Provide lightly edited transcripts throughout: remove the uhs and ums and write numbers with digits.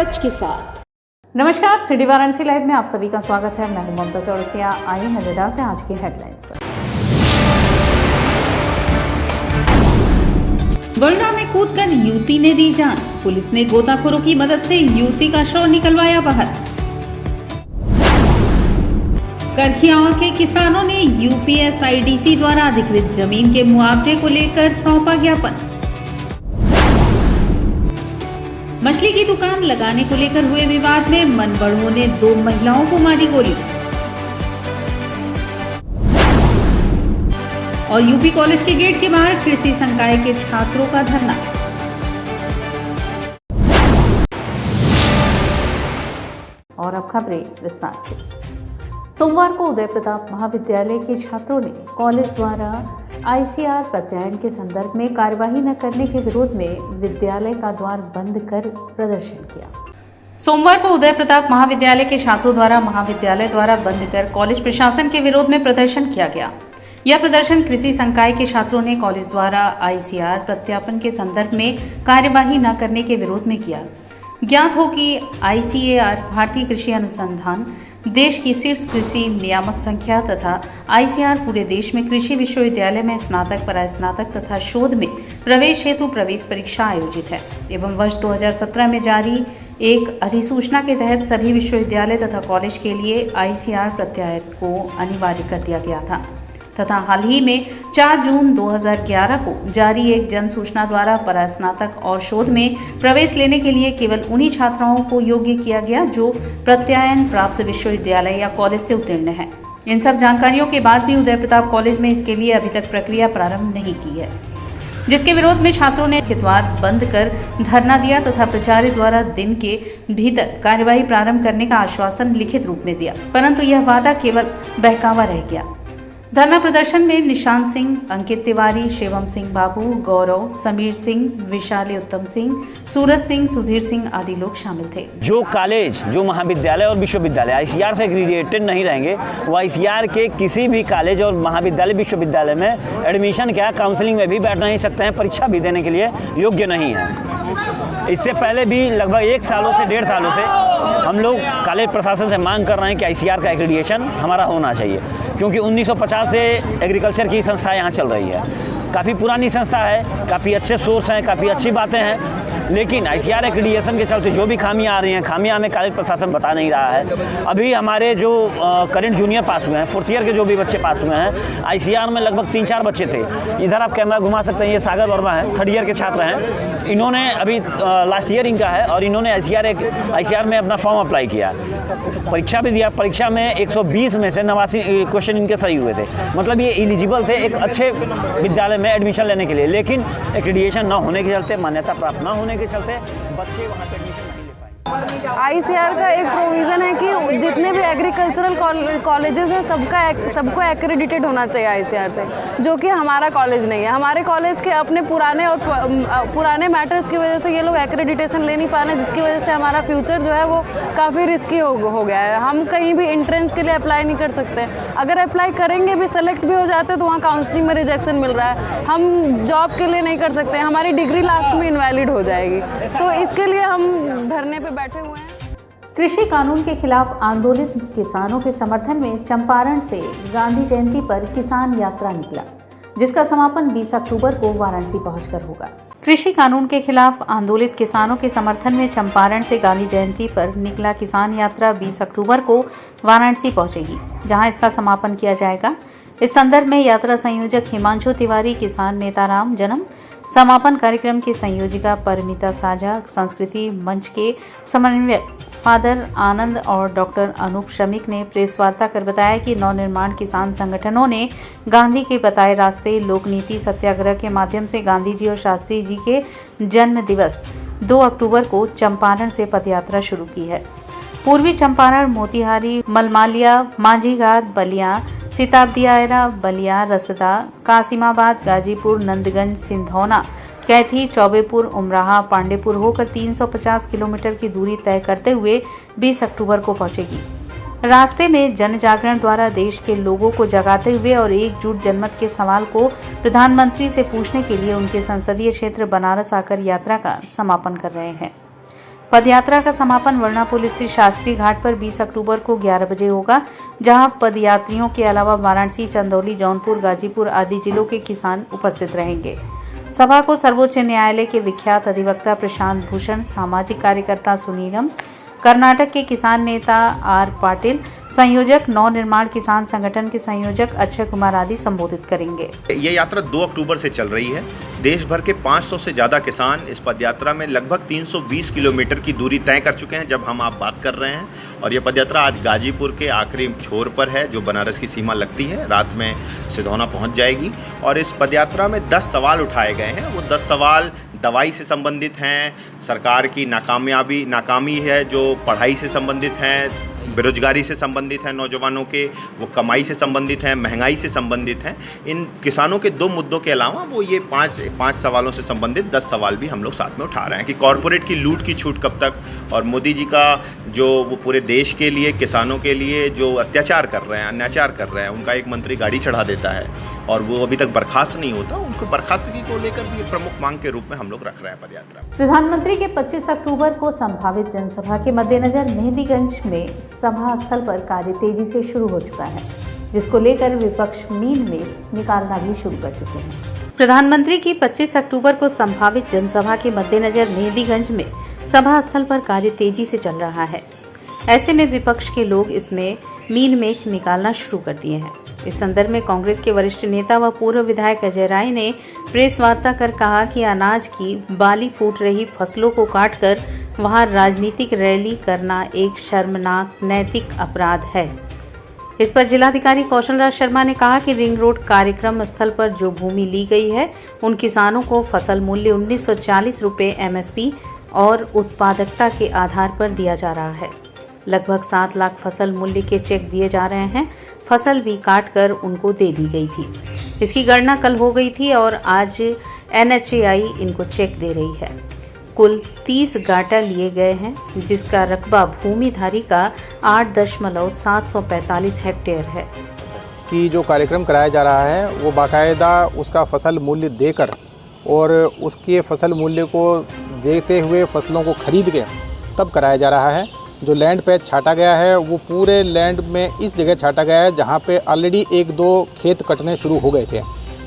सच के साथ। नमस्कार, सिटी वाराणसी लाइव में आप सभी का स्वागत है। मैं हूं ममता चौरसिया। आइए नजर डालते हैं आज की हेडलाइंस पर। बलडा में कूदकर युवती ने दी जान, पुलिस ने गोताखोरों की मदद से युवती का शव निकलवाया बाहर। करखियावा के किसानों ने यूपीएसआईडीसी द्वारा अधिकृत जमीन के मुआवजे को लेकर सौंपा ज्ञापन। मछली की दुकान लगाने को लेकर हुए विवाद में मनबड़ों ने 2 महिलाओं को मारी गोली। और यूपी कॉलेज के गेट के बाहर कृषि संकाय के छात्रों का धरना। और अब खबरें विस्तार से। सोमवार को उदय प्रताप महाविद्यालय के छात्रों ने कॉलेज द्वारा आईसीआर प्रत्यायन के संदर्भ में कार्यवाही न करने के विरोध में विद्यालय का द्वार बंद कर प्रदर्शन किया। सोमवार को उदय प्रताप महाविद्यालय के छात्रों द्वारा महाविद्यालय द्वारा बंद कर कॉलेज प्रशासन के विरोध में प्रदर्शन किया गया। यह प्रदर्शन कृषि संकाय के छात्रों ने कॉलेज द्वारा आईसीआर प्रत्यापन के संदर्भ में कार्यवाही न करने के विरोध में किया। ज्ञात हो कि आईसीएआर भारतीय कृषि अनुसंधान देश की शीर्ष कृषि नियामक संख्या तथा आईसीआर पूरे देश में कृषि विश्वविद्यालय में स्नातक, परास्नातक तथा शोध में प्रवेश हेतु प्रवेश परीक्षा आयोजित है एवं वर्ष 2017 में जारी एक अधिसूचना के तहत सभी विश्वविद्यालय तथा कॉलेज के लिए आईसीआर प्रत्यायन को अनिवार्य कर दिया गया था तथा हाल ही में 4 जून 2011 को जारी एक जन सूचना द्वारा परास्नातक और शोध में प्रवेश लेने के लिए केवल उन्हीं छात्राओं को योग्य किया गया जो प्रत्यायन प्राप्त विश्वविद्यालय या कॉलेज से उत्तीर्ण है। इन सब जानकारियों के बाद भी उदय प्रताप कॉलेज में इसके लिए अभी तक प्रक्रिया प्रारंभ नहीं की है, जिसके विरोध में छात्रों ने द्वार बंद कर धरना दिया तथा प्राचार्य द्वारा दिन के भीतर कार्यवाही प्रारंभ करने का आश्वासन लिखित रूप में दिया, परंतु यह वादा केवल बहकावा रह गया। धरना प्रदर्शन में निशांत सिंह, अंकित तिवारी, शिवम सिंह बाबू, गौरव, समीर सिंह, विशाली उत्तम सिंह, सूरज सिंह, सुधीर सिंह आदि लोग शामिल थे। जो कॉलेज, जो महाविद्यालय और विश्वविद्यालय आईसीआर से एग्रीडिएटेड नहीं रहेंगे, वो आईसीआर के किसी भी कॉलेज और महाविद्यालय विश्वविद्यालय में एडमिशन क्या काउंसलिंग में भी बैठ नहीं सकते हैं, परीक्षा भी देने के लिए योग्य नहीं है। इससे पहले भी लगभग 1 सालों से 1.5 सालों से हम लोग कॉलेज प्रशासन से मांग कर रहे हैं कि आईसीआर का एक्रीडिएशन हमारा होना चाहिए, क्योंकि 1950 से एग्रीकल्चर की संस्था यहाँ चल रही है। काफ़ी पुरानी संस्था है, काफ़ी अच्छे सोर्स हैं, काफ़ी अच्छी बातें हैं, लेकिन आईसीआर एक्रीडिएशन के चलते जो भी खामियां आ रही हैं, खामियां हमें कॉलेज प्रशासन बता नहीं रहा है। अभी हमारे जो करंट जूनियर पास हुए हैं, 4th ईयर के जो भी बच्चे पास हुए हैं, आईसीआर में लगभग 3-4 बच्चे थे। इधर आप कैमरा घुमा सकते हैं, ये सागर वर्मा है, 3rd ईयर के छात्र हैं। इन्होंने अभी लास्ट ईयर इनका है और इन्होंने आईसीआर में अपना फॉर्म अप्लाई किया, परीक्षा भी दिया। परीक्षा में 120 में से 89 क्वेश्चन इनके सही हुए थे, मतलब ये एलिजिबल थे एक अच्छे विद्यालय में एडमिशन लेने के लिए, लेकिन एक्रीडिएशन न होने के चलते, मान्यता प्राप्त न होने के चलते बच्चे वहाँ पे एडमिशन नहीं ले पाए। आईसीआर का एक प्रोविज़न है कि जितने भी एग्रीकल्चरल कॉलेजेस हैं सबको एक्रेडिटेड होना चाहिए आईसीआर से, जो कि हमारा कॉलेज नहीं है। हमारे कॉलेज के अपने पुराने मैटर्स की वजह से ये लोग एक्रेडिटेशन ले नहीं पा रहे, जिसकी वजह से हमारा फ्यूचर जो है वो काफ़ी रिस्की हो गया है। हम कहीं भी एंट्रेंस के लिए अप्लाई नहीं कर सकते। अगर अप्लाई करेंगे भी, सेलेक्ट भी हो जाते तो वहाँ काउंसलिंग में रिजेक्शन मिल रहा है। हम जॉब के लिए नहीं कर सकते, हमारी डिग्री लास्ट में इनवैलिड हो जाएगी। तो इसके लिए हम धरने पे बैठे हुए हैं। कृषि कानून के खिलाफ आंदोलित किसानों के समर्थन में चंपारण से गांधी जयंती पर किसान यात्रा निकला, जिसका समापन 20 अक्टूबर को वाराणसी पहुंचकर होगा। कृषि कानून के खिलाफ आंदोलित किसानों के समर्थन में चंपारण से गांधी जयंती पर निकला किसान यात्रा 20 अक्टूबर को वाराणसी पहुंचेगी, जहां इसका समापन किया जाएगा। इस संदर्भ में यात्रा संयोजक हिमांशु तिवारी, किसान नेताराम जन्म, समापन कार्यक्रम की संयोजिका परमिता साझा, संस्कृति मंच के समन्वयक फादर आनंद और डॉक्टर अनूप शमिक ने प्रेस वार्ता कर बताया कि नवनिर्माण किसान संगठनों ने गांधी के बताए रास्ते लोकनीति सत्याग्रह के माध्यम से गांधी जी और शास्त्री जी के जन्म दिवस 2 अक्टूबर को चंपारण से पदयात्रा शुरू की है। पूर्वी चंपारण, मोतिहारी, मलमालिया, मांझीघाट, बलिया, सिताब्दियारा, बलिया, रसदा, कासिमाबाद, गाजीपुर, नंदगंज, सिंधौना, कैथी, चौबेपुर, उमराहा, पांडेपुर होकर 350 किलोमीटर की दूरी तय करते हुए 20 अक्टूबर को पहुंचेगी। रास्ते में जन जागरण द्वारा देश के लोगों को जगाते हुए और एकजुट जनमत के सवाल को प्रधानमंत्री से पूछने के लिए उनके संसदीय क्षेत्र बनारस आकर यात्रा का समापन कर रहे हैं। पदयात्रा का समापन वर्णापुल स्थित शास्त्री घाट पर 20 अक्टूबर को 11 बजे होगा, जहां पदयात्रियों के अलावा वाराणसी, चंदौली, जौनपुर, गाजीपुर आदि जिलों के किसान उपस्थित रहेंगे। सभा को सर्वोच्च न्यायालय के विख्यात अधिवक्ता प्रशांत भूषण, सामाजिक कार्यकर्ता सुनीलम, कर्नाटक के किसान नेता आर पाटिल, संयोजक नवनिर्माण किसान संगठन के संयोजक अक्षय कुमार आदि संबोधित करेंगे। ये यात्रा 2 अक्टूबर से चल रही है। देश भर के 500 से ज़्यादा किसान इस पदयात्रा में लगभग 320 किलोमीटर की दूरी तय कर चुके हैं जब हम आप बात कर रहे हैं। और ये पदयात्रा आज गाजीपुर के आखिरी छोर पर है, जो बनारस की सीमा लगती है। रात में सिधौना पहुंच जाएगी। और इस पदयात्रा में 10 सवाल उठाए गए हैं। वो 10 सवाल दवाई से संबंधित हैं, सरकार की नाकामी है जो पढ़ाई से संबंधित हैं, बेरोजगारी से संबंधित है, नौजवानों के वो कमाई से संबंधित हैं, महंगाई से संबंधित हैं। इन किसानों के 2 मुद्दों के अलावा वो ये 5 सवालों से संबंधित 10 सवाल भी हम लोग साथ में उठा रहे हैं कि कॉरपोरेट की लूट की छूट कब तक, और मोदी जी का जो वो पूरे देश के लिए, किसानों के लिए जो अत्याचार कर रहे हैं, अनाचार कर रहे हैं। उनका एक मंत्री गाड़ी चढ़ा देता है और वो अभी तक बर्खास्त नहीं होता। उनको बर्खास्तगी को लेकर भी एक प्रमुख मांग के रूप में हम लोग रख रहे हैं पदयात्रा। प्रधानमंत्री के 25 अक्टूबर को संभावित जनसभा के मद्देनजर मेहंदीगंज में सभा स्थल पर कार्य तेजी से शुरू हो चुका है, जिसको लेकर विपक्ष मीन में निकालना भी शुरू कर चुके हैं। प्रधानमंत्री की 25 अक्टूबर को संभावित जनसभा के मद्देनजर मेहंदीगंज में सभा स्थल पर कार्य तेजी से चल रहा है। ऐसे में विपक्ष के लोग इसमें मीन में निकालना शुरू कर दिए हैं। इस संदर्भ में कांग्रेस के वरिष्ठ नेता व पूर्व विधायक अजय राय ने प्रेस वार्ता कर कहा कि अनाज की बाली फूट रही फसलों को काटकर वहां राजनीतिक रैली करना एक शर्मनाक नैतिक अपराध है। इस पर जिलाधिकारी कौशल राज शर्मा ने कहा कि रिंग रोड कार्यक्रम स्थल पर जो भूमि ली गई है, उन किसानों को फसल मूल्य 1940 रुपये MSP और उत्पादकता के आधार पर दिया जा रहा है। लगभग 7 लाख फसल मूल्य के चेक दिए जा रहे हैं। फसल भी काट कर उनको दे दी गई थी। इसकी गणना कल हो गई थी और आज NHAI इनको चेक दे रही है। कुल 30 गाटा लिए गए हैं, जिसका रकबा भूमिधारी का 8.745 हेक्टेयर है। कि जो कार्यक्रम कराया जा रहा है वो बाकायदा उसका फसल मूल्य देकर और उसके फसल मूल्य को देते हुए फसलों को खरीद के तब कराया जा रहा है। जो लैंड पैच छाटा गया है वो पूरे लैंड में इस जगह छाटा गया है जहाँ पे ऑलरेडी 1-2 खेत कटने शुरू हो गए थे।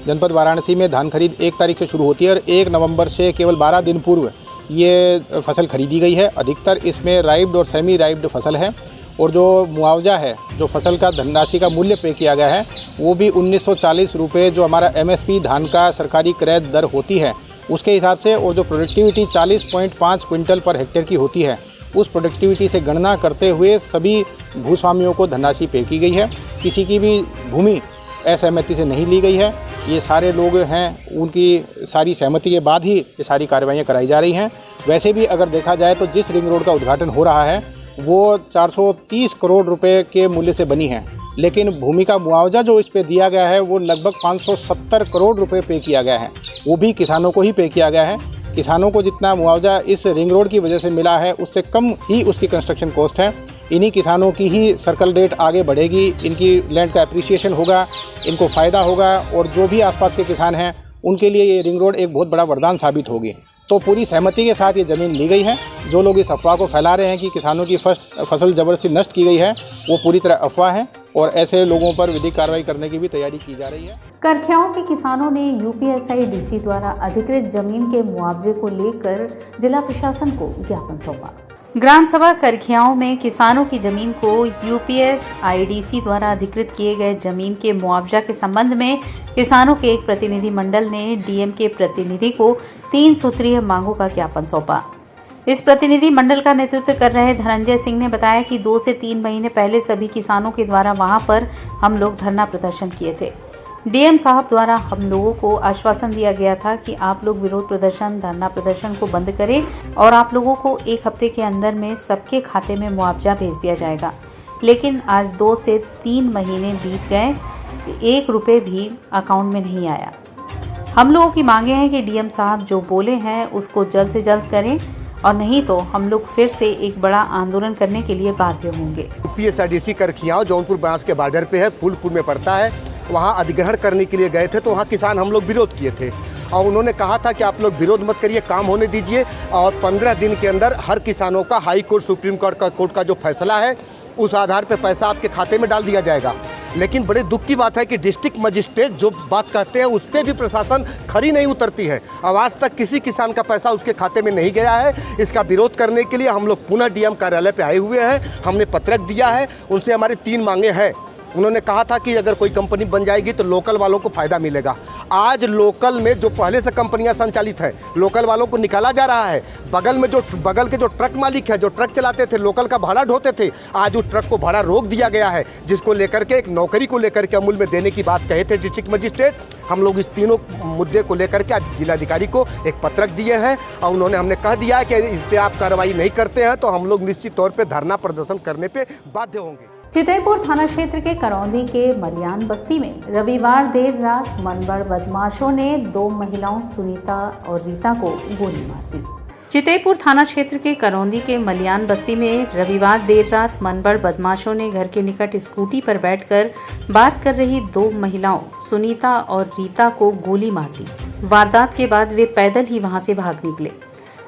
जनपद वाराणसी में धान खरीद 1 तारीख से शुरू होती है और 1 नवंबर से केवल 12 दिन पूर्व ये फसल खरीदी गई है। अधिकतर इसमें राइब्ड और सेमी राइब्ड फसल है और जो मुआवजा है, जो फसल का धनराशि का मूल्य पे किया गया है, वो भी 1940 रुपये जो हमारा MSP धान का सरकारी क्रय दर होती है उसके हिसाब से, और जो प्रोडक्टिविटी 40.5 क्विंटल पर हेक्टेयर की होती है उस प्रोडक्टिविटी से गणना करते हुए सभी भूस्वामियों को धनराशि पे की गई है। किसी की भी भूमि असहमति से नहीं ली गई है। ये सारे लोग हैं, उनकी सारी सहमति के बाद ही ये सारी कार्रवाइयाँ कराई जा रही हैं। वैसे भी अगर देखा जाए तो जिस रिंग रोड का उद्घाटन हो रहा है वो 430 करोड़ रुपए के मूल्य से बनी है, लेकिन भूमि का मुआवजा जो इस पे दिया गया है वो लगभग 570 करोड़ रुपए पे किया गया है। वो भी किसानों को ही पे किया गया है। किसानों को जितना मुआवजा इस रिंग रोड की वजह से मिला है उससे कम ही उसकी कंस्ट्रक्शन कॉस्ट है। इन्हीं किसानों की ही सर्कल रेट आगे बढ़ेगी, इनकी लैंड का एप्रिसिएशन होगा, इनको फ़ायदा होगा और जो भी आसपास के किसान हैं उनके लिए ये रिंग रोड एक बहुत बड़ा वरदान साबित होगी। तो पूरी सहमति के साथ ये ज़मीन ली गई है। जो लोग इस अफवाह को फैला रहे हैं कि किसानों की फसल ज़बरदस्ती नष्ट की गई है, वो पूरी तरह अफवाह है और ऐसे लोगों पर विधिक कार्रवाई करने की भी तैयारी की जा रही है। करखियाओं के किसानों ने UPSI-DC द्वारा अधिकृत जमीन के मुआवजे को लेकर जिला प्रशासन को ज्ञापन सौंपा। ग्राम सभा करखियाओं में किसानों की जमीन को UPSI-DC द्वारा अधिकृत किए गए जमीन के मुआवजा के संबंध में किसानों के एक प्रतिनिधि मंडल ने DM के प्रतिनिधि को 3 सूत्रीय मांगों का ज्ञापन सौंपा। इस प्रतिनिधि मंडल का नेतृत्व कर रहे धनंजय सिंह ने बताया कि 2 से 3 महीने पहले सभी किसानों के द्वारा वहां पर हम लोग धरना प्रदर्शन किए थे। DM साहब द्वारा हम लोगों को आश्वासन दिया गया था कि आप लोग विरोध प्रदर्शन, धरना प्रदर्शन को बंद करें और आप लोगों को 1 हफ्ते के अंदर में सबके खाते में मुआवजा भेज दिया जाएगा। लेकिन आज 2 से 3 महीने बीत गए, 1 रुपये भी अकाउंट में नहीं आया। हम लोगों की मांगे हैं कि DM साहब जो बोले हैं उसको जल्द से जल्द करें और नहीं तो हम लोग फिर से एक बड़ा आंदोलन करने के लिए बाध्य होंगे। UPSI-DC करखियाओं जौनपुर बनारस के बॉर्डर पे है, फूलपुर में पड़ता है। वहाँ अधिग्रहण करने के लिए गए थे तो वहाँ किसान हम लोग विरोध किए थे। और उन्होंने कहा था कि आप लोग विरोध मत करिए, काम होने दीजिए और 15 दिन के अंदर हर किसानों का हाई कोर्ट सुप्रीम कोर्ट का जो फैसला है उस आधार पर पैसा आपके खाते में डाल दिया जाएगा। लेकिन बड़े दुख की बात है कि डिस्ट्रिक्ट मजिस्ट्रेट जो बात कहते हैं उस पर भी प्रशासन खरी नहीं उतरती है। अब आज तक किसी किसान का पैसा उसके खाते में नहीं गया है। इसका विरोध करने के लिए हम लोग पुनः डीएम कार्यालय पे आए हुए हैं। हमने पत्रक दिया है, उनसे हमारी 3 मांगे हैं। उन्होंने कहा था कि अगर कोई कंपनी बन जाएगी तो लोकल वालों को फ़ायदा मिलेगा। आज लोकल में जो पहले से कंपनियां संचालित है, लोकल वालों को निकाला जा रहा है। बगल के जो ट्रक मालिक है, जो ट्रक चलाते थे, लोकल का भाड़ा ढोते थे, आज उस ट्रक को भाड़ा रोक दिया गया है, जिसको लेकर के एक नौकरी को लेकर के अमूल में देने की बात कहे थे डिस्ट्रिक्ट मजिस्ट्रेट। हम लोग इस तीनों मुद्दे को लेकर के आज जिलाधिकारी को एक पत्रक दिए हैं और उन्होंने हमने कह दिया है कि इस पर आप कार्रवाई नहीं करते हैं तो हम लोग निश्चित तौर पर धरना प्रदर्शन करने पर बाध्य होंगे। चितईपुर थाना क्षेत्र के करौंदी के मलियान बस्ती में रविवार देर रात मनबड़ बदमाशों ने 2 महिलाओं सुनीता और रीता को गोली मार दी। चितईपुर थाना क्षेत्र के करौंदी के मलियान बस्ती में रविवार देर रात मनबड़ बदमाशों ने घर के निकट स्कूटी पर बैठकर बात कर रही 2 महिलाओं सुनीता और रीता को गोली मार दी। वारदात के बाद वे पैदल ही वहां से भाग निकले।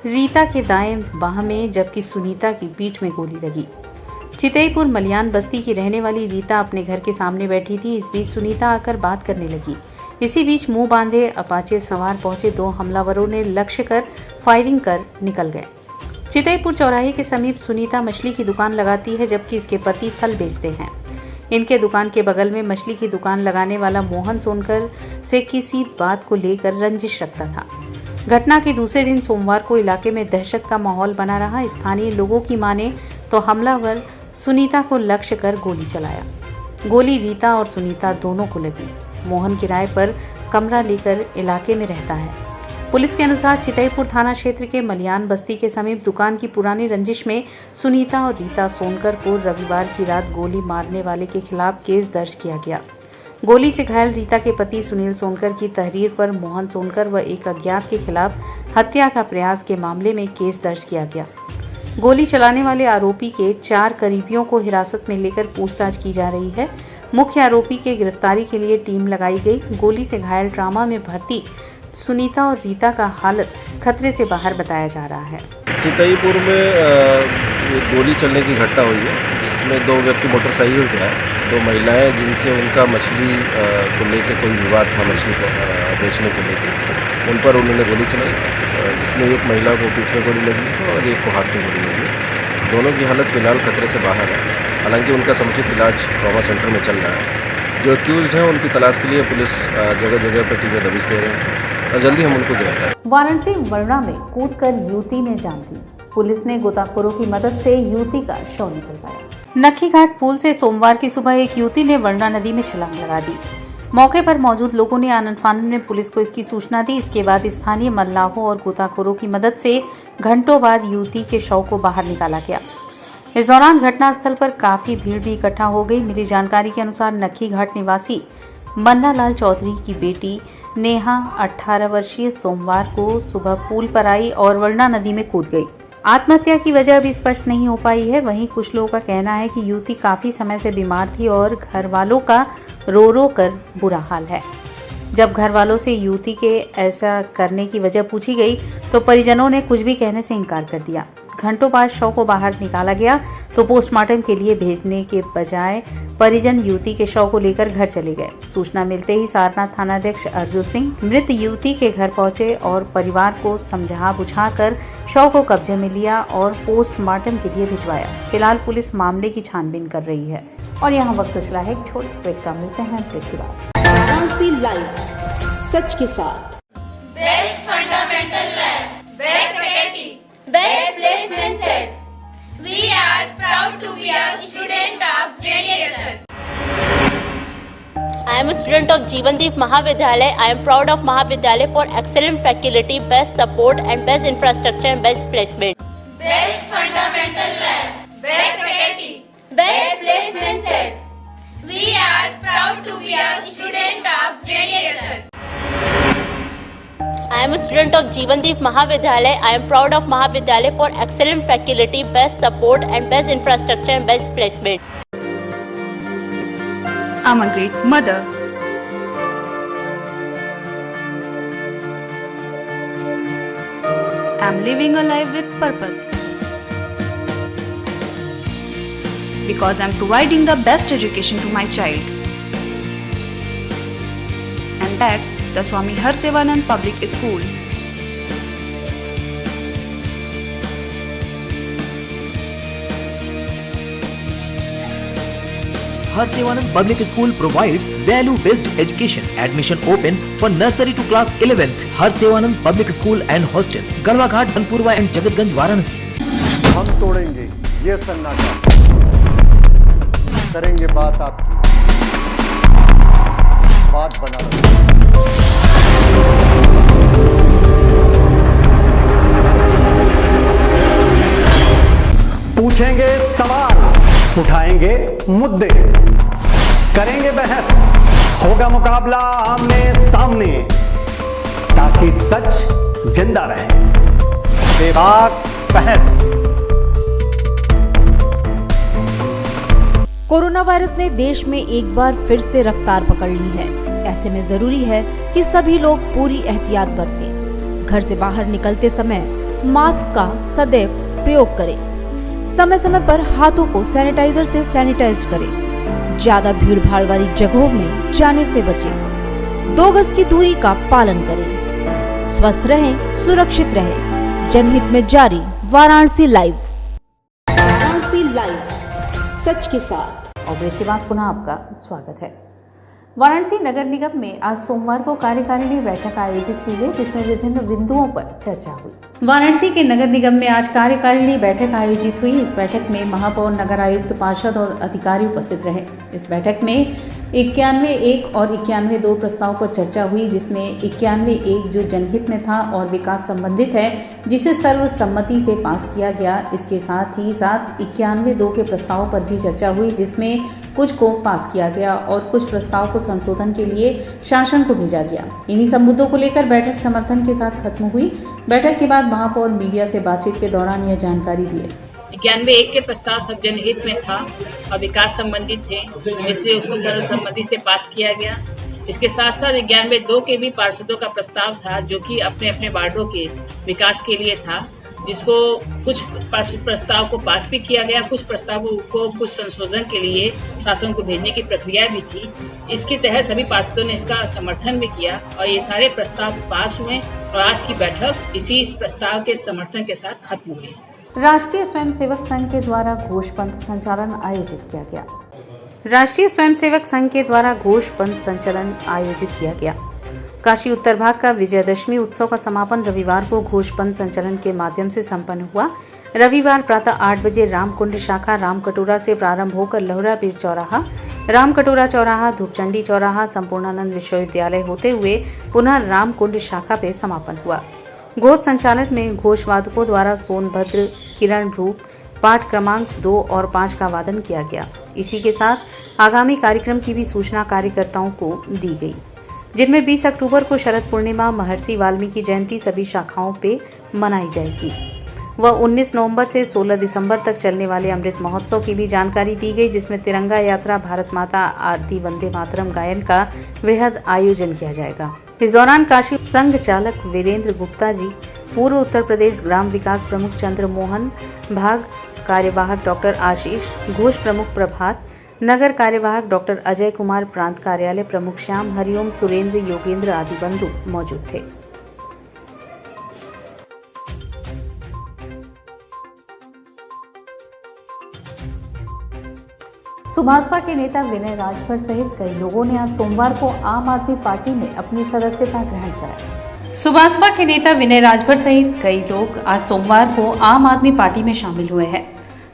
रीता के दाएं बाह में जबकि सुनीता की पीठ में गोली लगी। चितईपुर मलियान बस्ती की रहने वाली रीता अपने घर के सामने बैठी थी। इस बीच सुनीता आकर बात करने लगी। इसी बीच मुंह बांधे अपाचे सवार पहुंचे 2 हमलावरों ने लक्ष्य कर फायरिंग कर निकल गए। चितईपुर चौराहे के समीप सुनीता मछली की दुकान लगाती है जबकि इसके पति फल बेचते हैं। इनके दुकान के बगल में मछली की दुकान लगाने वाला मोहन सोनकर से किसी बात को लेकर रंजिश रखता था। घटना के दूसरे दिन सोमवार को इलाके में दहशत का माहौल बना रहा। स्थानीय लोगों की माने तो हमलावर सुनीता को लक्ष्य कर गोली चलाया। गोली रीता और सुनीता दोनों को लगी। मोहन किराए पर कमरा लेकर इलाके में रहता है। पुलिस के अनुसार चितईपुर थाना क्षेत्र के मलियान बस्ती के समीप दुकान की पुरानी रंजिश में सुनीता और रीता सोनकर को रविवार की रात गोली मारने वाले के खिलाफ केस दर्ज किया गया। गोली से घायल रीता के पति सुनील सोनकर की तहरीर पर मोहन सोनकर व एक अज्ञात के खिलाफ हत्या का प्रयास के मामले में केस दर्ज किया गया। गोली चलाने वाले आरोपी के 4 करीबियों को हिरासत में लेकर पूछताछ की जा रही है। मुख्य आरोपी के गिरफ्तारी के लिए टीम लगाई गई। गोली से घायल ट्रामा में भर्ती सुनीता और रीता का हालत खतरे से बाहर बताया जा रहा है। चितईपुर में गोली चलने की घटना हुई है। इसमें 2 व्यक्ति मोटरसाइकिल से आए, 2 महिलाएं जिनसे उनका मछली को लेकर कोई विवाद था, मछली को बेचने को लेकर उन पर उन्होंने गोली चलाई, जिसमें एक महिला को पीठ में गोली लगी और एक को हाथ में गोली लगी। दोनों की हालत फिलहाल खतरे से बाहर है। हालांकि उनका समुचित इलाज ट्रॉमा सेंटर में चल रहा है। जो एक्यूज्ड हैं उनकी तलाश के लिए पुलिस जगह जगह पर टीमें दबिश दे रहे हैं और जल्दी हम उनको गिरफ्तार। वाराणसी वरुणा में कूदकर युवती ने जान दी। पुलिस ने गोताखोरों की मदद से युवती का शव निकलवाया। नक्की घाट पुल से सोमवार की सुबह एक युवती ने वरुणा नदी में छलांग लगा दी। मौके पर मौजूद लोगों ने आनंद फानन में पुलिस को इसकी सूचना दी। इसके बाद स्थानीय मल्लाहों और गोताखोरों की मदद से घंटों बाद युवती के शव को बाहर निकाला गया। इस दौरान घटनास्थल पर काफी भीड़ भी इकट्ठा हो गई। मिली जानकारी के अनुसार नक्की घाट निवासी मन्ना लाल चौधरी की बेटी नेहा 18 वर्षीय सोमवार को सुबह पुल पर आई और वरुणा नदी में कूद गई। आत्महत्या की वजह अभी स्पष्ट नहीं हो पाई है। वहीं कुछ लोगों का कहना है कि युवती काफी समय से बीमार थी और घर वालों का रो रो कर बुरा हाल है। जब घर वालों से युवती के ऐसा करने की वजह पूछी गई तो परिजनों ने कुछ भी कहने से इनकार कर दिया। घंटों बाद शव को बाहर निकाला गया तो पोस्टमार्टम के लिए भेजने के बजाय परिजन युवती के शव को लेकर घर चले गए। सूचना मिलते ही सारनाथ थानाध्यक्ष अर्जुन सिंह मृत युवती के घर पहुंचे और परिवार को समझा बुझाकर शव को कब्जे में लिया और पोस्टमार्टम के लिए भिजवाया। फिलहाल पुलिस मामले की छानबीन कर रही है। और यहाँ वक्त चला है एक छोटे ब्रेक का। मिलते हैं ब्रेक के बाद। वाराणसी लाइव, सच के साथ। Best fundamental lab, best faculty, best placement set. We are proud to be a student of JDSN. I am a student of Jeevandeep Mahavidyalaya. I am proud of Mahavidyalaya for excellent faculty, best support and best infrastructure and best placement. Best fundamental lab, best faculty, best placement set. We are proud to be a student of JDSN. I am a student of Jeevandeep Mahavidyalaya. I am proud of Mahavidyalaya for excellent faculty, best support and best infrastructure and best placement. I'm a great mother. am living a life with purpose. Because I am providing the best education to my child. And that's the Swami Harsevanand Public School. Harsevanand Public School provides value-based education. Admission open for nursery to class 11th. Harsevanand Public School and Hostel, Garhwaghat, Banpurwa and Jagatganj, Varanasi. हम तोड़ेंगे ये सन्नाटा, करेंगे बात आपकी, बात बना पूछेंगे सवाल, उठाएंगे मुद्दे, करेंगे बहस, होगा मुकाबला आमने सामने, ताकि सच जिंदा रहे। बेबाक बहस। कोरोना वायरस ने देश में एक बार फिर से रफ्तार पकड़ ली है। ऐसे में जरूरी है कि सभी लोग पूरी एहतियात बरतें। घर से बाहर निकलते समय मास्क का सदैव प्रयोग करें। समय समय पर हाथों को सैनिटाइजर से सैनिटाइज करें। ज्यादा भीड़ भाड़ वाली जगहों में जाने से बचें। 2 गज की दूरी का पालन करें। स्वस्थ रहें, सुरक्षित रहें। जनहित में जारी वाराणसी लाइव। वाराणसी लाइव, सच के साथ। और ब्रेक के बाद पुनः आपका स्वागत है। वाराणसी नगर निगम में आज सोमवार को कार्यकारिणी बैठक आयोजित की गई, जिसमें विभिन्न बिंदुओं पर चर्चा हुई। वाराणसी के नगर निगम में आज कार्यकारिणी बैठक आयोजित हुई। इस बैठक में महापौर, नगर आयुक्त, पार्षद और अधिकारी उपस्थित रहे। इस बैठक में 91-1 और 91-2 प्रस्ताव पर चर्चा हुई, जिसमें 91-1 जो जनहित में था और विकास संबंधित है, जिसे सर्वसम्मति से पास किया गया। इसके साथ ही साथ 91-2 के प्रस्ताव पर भी चर्चा हुई, जिसमें कुछ को पास किया गया और कुछ प्रस्ताव को संशोधन के लिए शासन को भेजा गया। इन्हीं सब मुद्दों को लेकर बैठक समर्थन के साथ खत्म हुई। बैठक के बाद महापौर मीडिया से बातचीत के दौरान यह जानकारी दिए। 91-1 के प्रस्ताव सब जनहित में था और विकास संबंधित थे, इसलिए उसको सर्वसम्मति से पास किया गया। इसके साथ साथ 91-2 के भी पार्षदों का प्रस्ताव था, जो कि अपने अपने वार्डों के विकास के लिए था, जिसको कुछ प्रस्ताव को पास भी किया गया, कुछ प्रस्तावों को कुछ संशोधन के लिए शासन को भेजने की प्रक्रिया भी थी। इसके तहत सभी पार्षदों ने इसका समर्थन भी किया और ये सारे प्रस्ताव पास हुए और आज की बैठक इसी इस प्रस्ताव के समर्थन के साथ खत्म हुई। राष्ट्रीय स्वयंसेवक संघ के द्वारा घोष पंथ संचालन आयोजित किया गया। राष्ट्रीय स्वयंसेवक संघ के द्वारा घोष पंथ संचालन आयोजित किया गया। काशी उत्तर भाग का विजयदशमी उत्सव का समापन रविवार को घोष पंथ संचालन के माध्यम से संपन्न हुआ। रविवार प्रातः 8 बजे रामकुंड शाखा रामकटोरा से प्रारंभ होकर लोहरा पीर चौराहा, रामकटोरा चौराहा, धूपचंडी चौराहा, संपूर्णानंद विश्वविद्यालय होते हुए पुनः रामकुंड शाखा पे समापन हुआ। घोष संचालन में घोषवादकों द्वारा सोनभद्र, किरण रूप, पाठ क्रमांक 2 और 5 का वादन किया गया। इसी के साथ आगामी कार्यक्रम की भी सूचना कार्यकर्ताओं को दी गई, जिनमें 20 अक्टूबर को शरद पूर्णिमा, महर्षि वाल्मीकि जयंती सभी शाखाओं पे मनाई जाएगी। वह 19 नवंबर से 16 दिसंबर तक चलने वाले अमृत महोत्सव की भी जानकारी दी गई, जिसमें तिरंगा यात्रा, भारत माता आरती, वंदे मातरम गायन का वृहद आयोजन किया जाएगा। इस दौरान काशी संघ चालक वीरेंद्र गुप्ता जी, पूर्व उत्तर प्रदेश ग्राम विकास प्रमुख चंद्र मोहन, भाग कार्यवाहक डॉक्टर आशीष, घोष प्रमुख प्रभात, नगर कार्यवाहक डॉक्टर अजय कुमार, प्रांत कार्यालय प्रमुख श्याम, हरिओम, सुरेंद्र, योगेंद्र आदि बंधु मौजूद थे। सुभाषपा के नेता विनय राजभर सहित कई लोगों ने आज सोमवार को आम आदमी पार्टी में अपनी सदस्यता ग्रहण कराई। सुभाषपा के नेता विनय राजभर सहित कई लोग आज सोमवार को आम आदमी पार्टी में शामिल हुए हैं।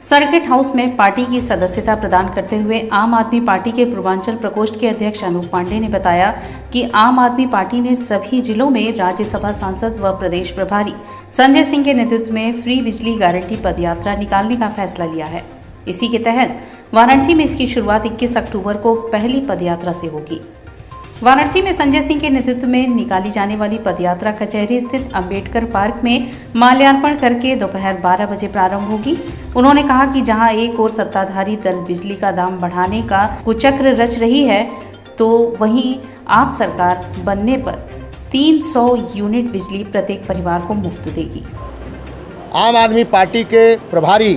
सर्किट हाउस में पार्टी की सदस्यता प्रदान करते हुए आम आदमी पार्टी के पूर्वांचल प्रकोष्ठ के अध्यक्ष अनूप पांडे ने बताया कि आम आदमी पार्टी ने सभी जिलों में राज्यसभा सांसद व प्रदेश प्रभारी संजय सिंह के नेतृत्व में फ्री बिजली गारंटी पदयात्रा निकालने का फैसला लिया है। इसी के तहत वाराणसी में इसकी शुरुआत 21 अक्टूबर को पहली पदयात्रा से होगी। वाराणसी में संजय सिंह के नेतृत्व में निकाली जाने वाली पदयात्रा कचहरी स्थित अंबेडकर पार्क में माल्यार्पण करके दोपहर 12 बजे प्रारंभ होगी। उन्होंने कहा कि जहां एक ओर सत्ताधारी दल बिजली का दाम बढ़ाने का कुचक्र रच रही है, तो वहीं आप सरकार बनने पर 300 यूनिट बिजली प्रत्येक परिवार को मुफ्त देगी। आम आदमी पार्टी के प्रभारी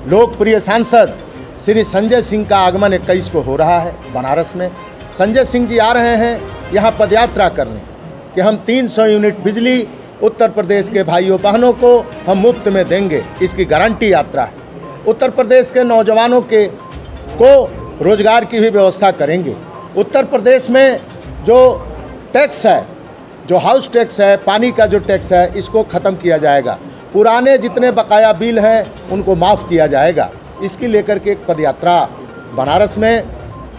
लोकप्रिय सांसद श्री संजय सिंह का आगमन 21 को हो रहा है बनारस में। संजय सिंह जी आ रहे हैं यहाँ पदयात्रा करने कि हम 300 यूनिट बिजली उत्तर प्रदेश के भाइयों बहनों को हम मुफ्त में देंगे, इसकी गारंटी यात्रा है। उत्तर प्रदेश के नौजवानों को रोजगार की भी व्यवस्था करेंगे। उत्तर प्रदेश में जो टैक्स है, जो हाउस टैक्स है, पानी का जो टैक्स है, इसको ख़त्म किया जाएगा। पुराने जितने बकाया बिल हैं उनको माफ़ किया जाएगा। इसकी लेकर के एक पदयात्रा बनारस में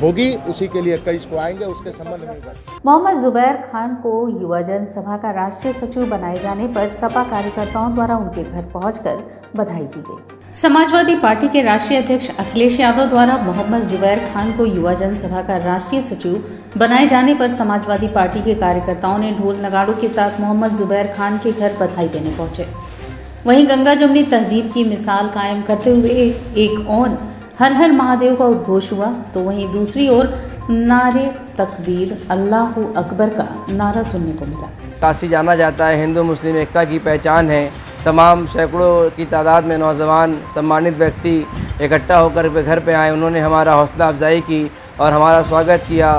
होगी, उसी के लिए 21 को आएंगे। उसके संबंध में मोहम्मद जुबैर खान को युवा जनसभा का राष्ट्रीय सचिव बनाए जाने पर सपा कार्यकर्ताओं द्वारा उनके घर पहुंचकर बधाई दी गई। समाजवादी पार्टी के राष्ट्रीय अध्यक्ष अखिलेश यादव द्वारा मोहम्मद जुबैर खान को युवा जनसभा का राष्ट्रीय सचिव बनाए जाने पर समाजवादी पार्टी के कार्यकर्ताओं ने ढोल नगाड़ों के साथ मोहम्मद जुबैर खान के घर बधाई देने पहुंचे। वहीं गंगा जमुनी तहजीब की मिसाल कायम करते हुए एक और हर हर महादेव का उद्घोष हुआ, तो वहीं दूसरी ओर नारे तकबीर अल्लाहू अकबर का नारा सुनने को मिला। काशी जाना जाता है, हिंदू मुस्लिम एकता की पहचान है। तमाम सैकड़ों की तादाद में नौजवान सम्मानित व्यक्ति इकट्ठा होकर घर पे आए। उन्होंने हमारा हौसला अफजाई की और हमारा स्वागत किया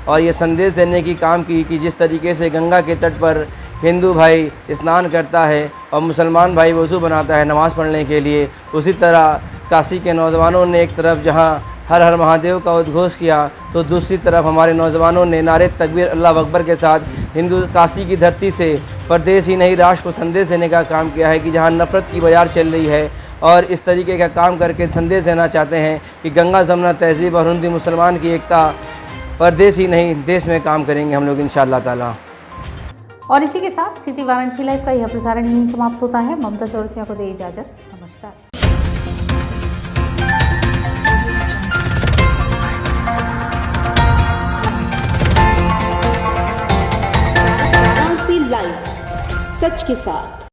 और ये संदेश देने की काम की कि जिस तरीके से गंगा के तट पर हिंदू भाई स्नान करता है और मुसलमान भाई वज़ू बनाता है नमाज़ पढ़ने के लिए, उसी तरह काशी के नौजवानों ने एक तरफ जहां हर हर महादेव का उद्घोष किया, तो दूसरी तरफ हमारे नौजवानों ने नारे तकबीर अल्लाह अकबर के साथ हिंदू काशी की धरती से प्रदेश ही नहीं राष्ट्र को संदेश देने का काम किया है कि जहां नफ़रत की बाजार चल रही है और इस तरीके का काम करके संदेश देना चाहते हैं कि गंगा जमुना तहजीब और हिंदू मुसलमान की एकता प्रदेश ही नहीं देश में काम करेंगे हम लोग इंशाअल्लाह ताला। और इसी के साथ सिटी वारंटी लाइव का यह प्रसारण यहीं समाप्त होता है। ममता चौरसिया को दे इजाजत। नमस्कार। लाइव सच के साथ।